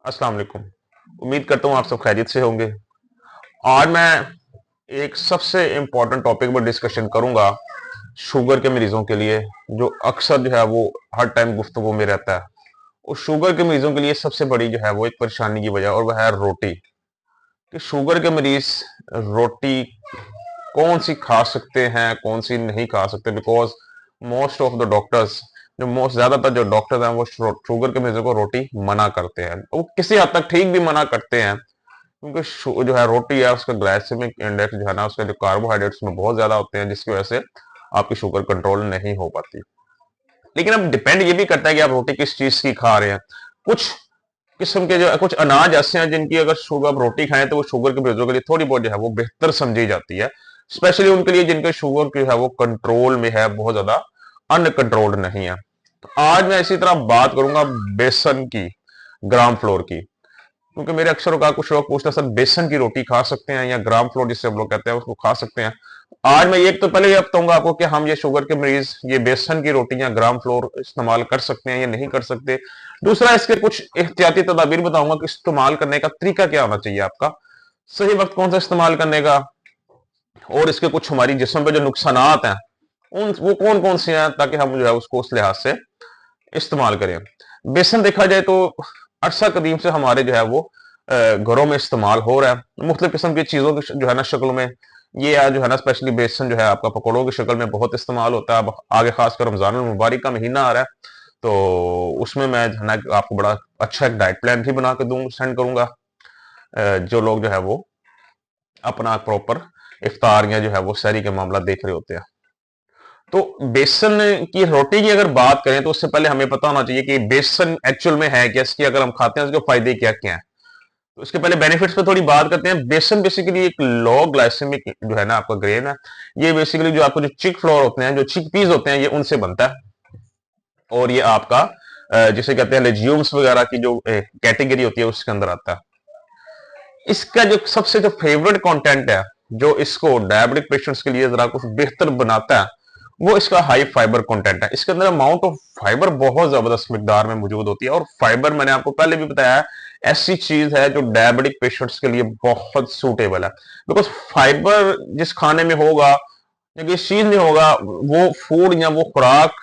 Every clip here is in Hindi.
अस्सलाम वालेकुम। उम्मीद करता हूँ आप सब खैरियत से होंगे। आज मैं एक सबसे इम्पोर्टेंट टॉपिक पर डिस्कशन करूंगा शुगर के मरीजों के लिए, जो अक्सर जो है वो हर टाइम गुफ्तगू में रहता है। और शुगर के मरीजों के लिए सबसे बड़ी जो है वो एक परेशानी की वजह, और वह है रोटी। कि शुगर के मरीज रोटी कौन सी खा सकते हैं, कौन सी नहीं खा सकते, because most of the doctors, जो मोस्ट ज्यादातर जो डॉक्टर्स हैं वो शुगर के मरीजों को रोटी मना करते हैं। वो किसी हद तक ठीक भी मना करते हैं, क्योंकि जो है रोटी है उसका ग्लाइसेमिक इंडेक्स जो है ना, उसका जो कार्बोहाइड्रेट्स में बहुत ज्यादा होते हैं, जिसकी वजह से आपकी शुगर कंट्रोल नहीं हो पाती। लेकिन अब डिपेंड ये भी करता है कि आप रोटी किस चीज की खा रहे हैं। कुछ किस्म के जो कुछ अनाज ऐसे हैं जिनकी अगर शुगर आप रोटी खाएं तो वो शुगर के मरीजों के लिए थोड़ी बहुत जो है वो बेहतर समझी जाती है, स्पेशली उनके लिए जिनके शुगर की है वो कंट्रोल में है, बहुत ज्यादा अनकंट्रोल्ड नहीं है। तो आज मैं इसी तरह बात करूंगा बेसन की, ग्राम फ्लोर की। क्योंकि मेरे अक्सर का कुछ लोग पूछते हैं सर बेसन की रोटी खा सकते हैं या ग्राम फ्लोर जिससे हम लोग कहते हैं उसको खा सकते हैं। आज मैं एक तो पहले ये बताऊंगा आपको कि हम ये शुगर के मरीज ये बेसन की रोटी या ग्राम फ्लोर इस्तेमाल कर सकते हैं या नहीं कर सकते। दूसरा इसके कुछ एहतियाती तदाबीर बताऊंगा कि इस्तेमाल करने का तरीका क्या होना चाहिए, आपका सही वक्त कौन सा इस्तेमाल करने का, और इसके कुछ हमारी जिस्म पे जो नुकसानात हैं उन वो कौन कौन से हैं, ताकि हम जो है उसको उस लिहाज से इस्तेमाल करें। बेसन देखा जाए तो अरसा कदीम से हमारे जो है वो घरों में इस्तेमाल हो रहा है, मुख्तलिफ किस्म की चीजों की जो है ना शक्ल में। ये जो है ना स्पेशली बेसन जो है आपका पकौड़ों की शक्ल में बहुत इस्तेमाल होता है। अब आगे खासकर रमजान मुबारक का महीना आ रहा है, तो उसमें मैं जो है ना आपको बड़ा अच्छा एक डाइट प्लान भी बना के सेंड करूंगा। जो लोग जो है वो अपना प्रॉपर इफ्तार या जो है वो सहरी के मामला देख रहे होते हैं। तो बेसन की रोटी की अगर बात करें तो उससे पहले हमें पता होना चाहिए कि बेसन एक्चुअल में है क्या, इसकी अगर हम खाते हैं उसके फायदे क्या क्या हैं। तो इसके पहले बेनिफिट्स पे थोड़ी बात करते हैं। बेसन बेसिकली एक लो ग्लाइसेमिक जो है ना आपका ग्रेन है। ये बेसिकली जो आपको जो चिक फ्लोर होते हैं, जो चिक पीस होते हैं, ये उनसे बनता है। और ये आपका जिसे कहते हैं लेज्यूम्स वगैरह की जो कैटेगरी होती है उसके अंदर आता है। इसका जो सबसे जो फेवरेट कंटेंट है, जो इसको डायबिटिक पेशेंट्स के लिए जरा कुछ बेहतर बनाता है, वो इसका हाई फाइबर कंटेंट है। इसके अंदर अमाउंट ऑफ फाइबर बहुत जबरदस्त मिकदार में मौजूद होती है। और फाइबर मैंने आपको पहले भी बताया है, ऐसी चीज है जो डायबिटिक पेशेंट्स के लिए बहुत सूटेबल है। बिकॉज फाइबर जिस खाने में होगा या किस चीज में होगा, वो फूड या वो खुराक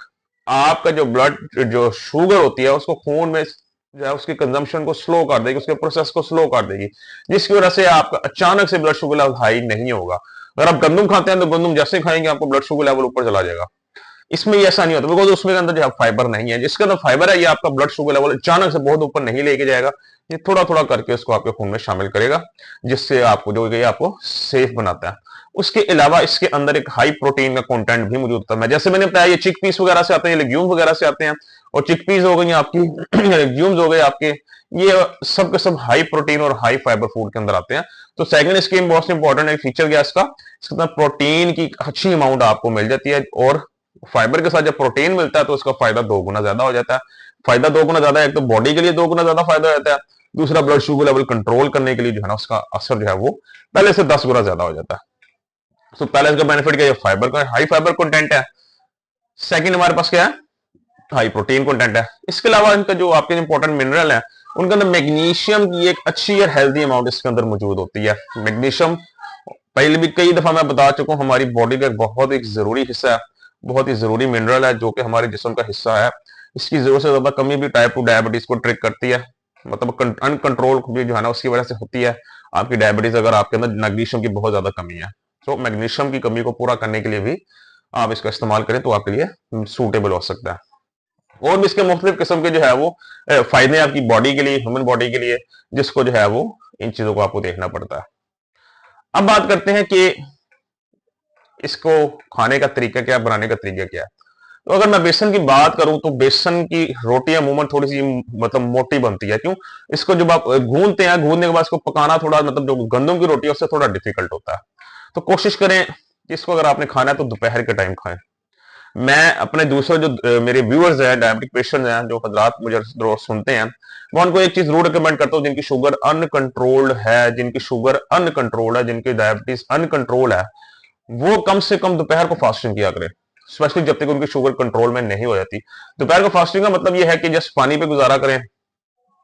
आपका जो ब्लड जो शुगर होती है उसको खून में जो है उसकी कंजम्पशन को स्लो कर देगी, उसके प्रोसेस को स्लो कर देगी, जिसकी वजह से आपका अचानक से ब्लड शुगर लेवल हाई नहीं होगा। अगर आप गंदम खाते हैं तो गंदम जैसे खाएंगे आपको ब्लड शुगर लेवल ऊपर चला जाएगा। इसमें ये ऐसा नहीं होता, बिकॉज उसमें अंदर जो है फाइबर नहीं है। जिसके अंदर फाइबर है ये आपका ब्लड शुगर लेवल अचानक से बहुत ऊपर नहीं लेके जाएगा, ये थोड़ा थोड़ा करके उसको आपके खून में शामिल करेगा, जिससे आपको जो ये आपको सेफ बनाता है। उसके अलावा इसके अंदर एक हाई प्रोटीन का कंटेंट भी मौजूद होता है। जैसे मैंने बताया ये चिक पीस वगैरह से आते हैं, लेग्यूम वगैरह से आते हैं। और चिक पीस हो गई आपकी लेग्यूम्स हो गए आपके, ये सब के सब हाई प्रोटीन और हाई फाइबर फूड के अंदर आते हैं। तो सेकंड इसके मोस्ट इंपॉर्टेंट एक फीचर क्या इसका, इसके अंदर प्रोटीन की अच्छी अमाउंट आपको मिल जाती है। और फाइबर के साथ जब प्रोटीन मिलता है तो उसका फायदा दो गुना ज्यादा हो जाता है। फायदा दो गुना ज्यादा है, एक तो बॉडी के लिए दो गुना ज्यादा फायदा हो जाता है, दूसरा ब्लड शुगर लेवल कंट्रोल करने के लिए जो है ना उसका असर जो है वो पहले से 10 गुना ज्यादा हो जाता है। तो पहले इसका बेनिफिट क्या है, फाइबर का हाई फाइबर कंटेंट है। सेकंड हमारे पास क्या है, हाई प्रोटीन कंटेंट है। इसके अलावा इनका जो आपके इंपॉर्टेंट मिनरल है उनके अंदर मैग्नीशियम की एक अच्छी और हेल्दी अमाउंट इसके अंदर मौजूद होती है। मैग्नीशियम पहले भी कई दफा मैं बता चुका हूं, हमारी बॉडी का एक बहुत एक जरूरी हिस्सा है, बहुत ही जरूरी मिनरल है, जो कि हमारे जिस्म का हिस्सा है। इसकी जरूरत से ज्यादा कमी भी टाइप 2 डायबिटीज को ट्रिक करती है, मतलब अनकंट्रोल भी जो है ना उसकी वजह से होती है आपकी डायबिटीज, अगर आपके अंदर मैग्नीशियम की बहुत ज्यादा कमी है। तो मैग्नीशियम की कमी को पूरा करने के लिए भी आप इसका इस्तेमाल करें तो आपके लिए सूटेबल हो सकता है। और भी इसके मुख्तलिफ किस्म के जो है वो फायदे आपकी बॉडी के लिए, ह्यूमन बॉडी के लिए, जिसको जो है वो इन चीजों को आपको देखना पड़ता है। अब बात करते हैं कि इसको खाने का तरीका क्या, बनाने का तरीका क्या है। तो अगर मैं बेसन की बात करूं तो बेसन की रोटी अमूमन थोड़ी सी मतलब मोटी बनती है। क्यों, इसको जब आप गूंदते हैं, गूंदने के बाद इसको पकाना थोड़ा, मतलब जो गंदम की रोटी है उससे थोड़ा डिफिकल्ट होता है। तो कोशिश करें कि इसको अगर आपने खाना है तो दोपहर के टाइम खाएं। मैं अपने दूसरे जो मेरे व्यूअर्स हैं, डायबिटिक पेशेंट्स हैं, जो हजरात मुझे रोज सुनते हैं, मैं उनको एक चीज जरूर रिकमेंड करता हूँ, जिनकी शुगर अनकंट्रोल्ड है, जिनकी शुगर अनकंट्रोल्ड है, जिनकी डायबिटीज अनकंट्रोल है, वो कम से कम दोपहर को फास्टिंग किया करें, स्पेशली जब तक उनकी शुगर कंट्रोल में नहीं हो जाती। दोपहर को फास्टिंग का मतलब यह है कि जस्ट पानी पे गुजारा करें,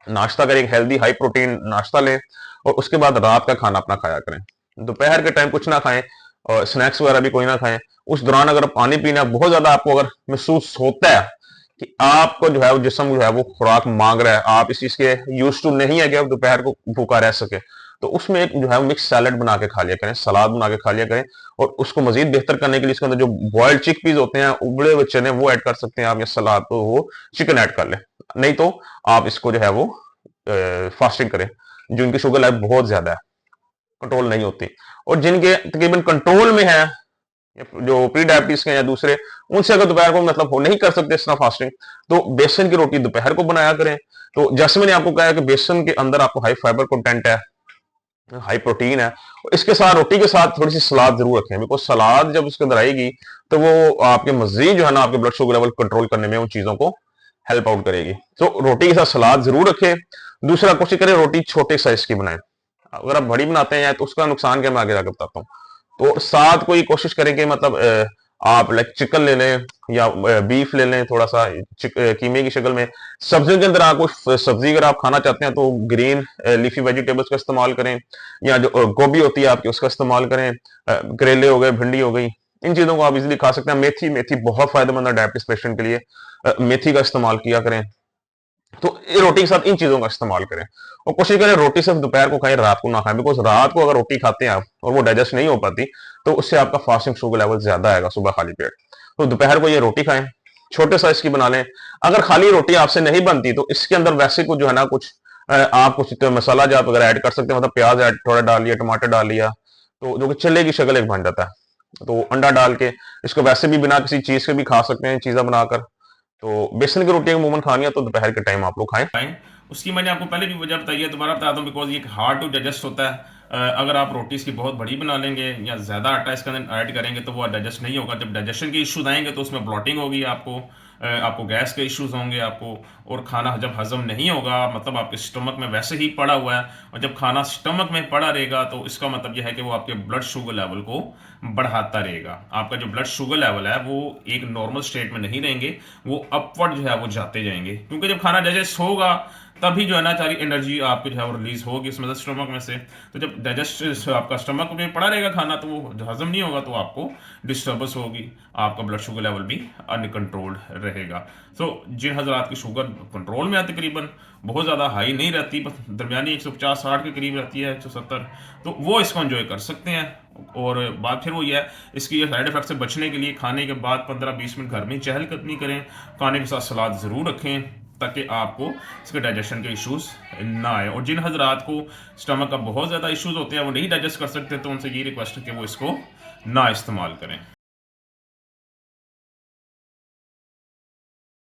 नाश्ता करें, हेल्दी हाई प्रोटीन नाश्ता लें, और उसके बाद रात का खाना अपना खाया करें। दोपहर के टाइम कुछ ना खाएं और स्नैक्स वगैरह भी कोई ना खाएं। उस दौरान अगर पानी पीना बहुत ज्यादा आपको अगर महसूस होता है कि आपको जो है वो जिस्म जो है वो खुराक मांग रहा है, आप इस चीज के यूज टू नहीं है कि आप दोपहर को भूखा रह सके, तो उसमें एक जो है मिक्स सैलड बना के खा लिया करें, सलाद बना के खा लिया करें। और उसको मजीद बेहतर करने के लिए इसके अंदर जो बॉइल्ड चिक पीस होते हैं, उबले हुए चने, वो ऐड कर सकते हैं आप, या सलाद तो वो चिकन ऐड कर ले। नहीं तो आप इसको जो है वो फास्टिंग करें। जो इनकी शुगर लेवल बहुत ज्यादा है, कंट्रोल नहीं होती, और जिनके तकरीबन कंट्रोल में है, जो प्री डायबिटीज के या दूसरे, उनसे अगर दोपहर को मतलब हो नहीं कर सकते इस तरह फास्टिंग, तो बेसन की रोटी दोपहर को बनाया करें। तो जैसे मैंने आपको कहा है कि बेसन के अंदर आपको हाई फाइबर कंटेंट है, हाई प्रोटीन है, इसके साथ रोटी के साथ थोड़ी सी सलाद जरूर रखें, बिकॉज सलाद जब उसके अंदर आएगी तो वो आपके मजीद जो है ना आपके ब्लड शुगर लेवल कंट्रोल करने में उन चीजों को हेल्प आउट करेगी। तो रोटी के साथ सलाद जरूर रखें। दूसरा, कोशिश करें रोटी छोटे साइज की बनाएं। अगर आप बड़ी बनाते हैं तो उसका नुकसान क्या, मैं आगे जाकर बताता हूँ। तो साथ कोई कोशिश करें कि मतलब आप लाइक चिकन ले लें या बीफ ले लें, थोड़ा सा कीमे की शक्ल में। सब्जियों के अंदर आप कुछ सब्जी अगर आप खाना चाहते हैं तो ग्रीन लीफी वेजिटेबल्स का इस्तेमाल करें, या जो गोभी होती है आपकी उसका इस्तेमाल करें। करेले हो गए, भिंडी हो गई, इन चीजों को आप इजीली खा सकते हैं। मेथी, मेथी बहुत फायदेमंद है डायबिटीज पेशेंट के लिए, मेथी का इस्तेमाल किया करें। तो ये रोटी के साथ इन चीजों का इस्तेमाल करें, और कोशिश करें रोटी सिर्फ दोपहर को खाएं, रात को ना खाएं, बिकॉज रात को अगर रोटी खाते हैं आप और वो डाइजेस्ट नहीं हो पाती, तो उससे आपका फास्टिंग शुगर लेवल ज्यादा आएगा सुबह खाली पेट। तो दोपहर को ये रोटी खाएं, छोटे साइज की बना लें। अगर खाली रोटी आपसे नहीं बनती तो इसके अंदर वैसे कुछ जो है ना कुछ आप कुछ तो मसाला जात वगैरह ऐड कर सकते हैं, मतलब प्याज ऐड थोड़ा डाल लिया, टमाटर डाल लिया, तो जो कि चिल्ले की शक्ल एक बन जाता है। तो अंडा डाल के इसको वैसे भी बिना किसी चीज के भी खा सकते हैं, चीजें बनाकर। तो बेसन की रोटी अमूमन खानी है तो दोपहर के टाइम आप लोग खाएं। खाएं। उसकी मैंने आपको पहले भी वजह बताई है, दोबारा बताता हूँ, बिकॉज ये हार्ड टू डाइजेस्ट होता है। अगर आप रोटी इसकी बहुत बड़ी बना लेंगे या ज़्यादा आटा इसके अंदर ऐड करेंगे तो वो डाइजेस्ट नहीं होगा। जब डाइजेशन के इश्यूज आएंगे तो उसमें ब्लॉटिंग होगी, आपको गैस के इश्यूज होंगे आपको, और खाना जब हजम नहीं होगा, मतलब आपके स्टमक में वैसे ही पड़ा हुआ है, और जब खाना स्टमक में पड़ा रहेगा तो इसका मतलब यह है कि वो आपके ब्लड शुगर लेवल को बढ़ाता रहेगा। आपका जो ब्लड शुगर लेवल है वो एक नॉर्मल स्टेट में नहीं रहेंगे, वो अपवर्ड जो है वो जाते जाएंगे, क्योंकि जब खाना डाइजेस्ट होगा तभी जो है ना सारी एनर्जी आपकी जो है वो रिलीज होगी उसमें से, स्टमक में से। तो जब डाइजेस्ट आपका स्टमक में पड़ा रहेगा खाना तो वो हजम नहीं होगा, तो आपको डिस्टर्बेंस होगी, आपका ब्लड शुगर लेवल भी अनकंट्रोल्ड रहेगा। तो जिन हजरात की शुगर कंट्रोल में है, तकरीबन बहुत ज़्यादा हाई नहीं रहती, बस दरमियानी 150-60 के करीब रहती है, 170, तो वो इसको एंजॉय कर सकते हैं। और बात फिर वो ये है, इसकी ये साइड इफेक्ट से बचने के लिए खाने के बाद 15-20 मिनट घर में चहलकदमी करें, खाने के साथ सलाद ज़रूर रखें, ताकि आपको इसके डाइजेशन के इश्यूज ना आए। और जिन हजरात को स्टमक का बहुत ज़्यादा इश्यूज होते हैं, वो नहीं डाइजेस्ट कर सकते, तो उनसे ये रिक्वेस्ट है कि वो इसको ना इस्तेमाल करें।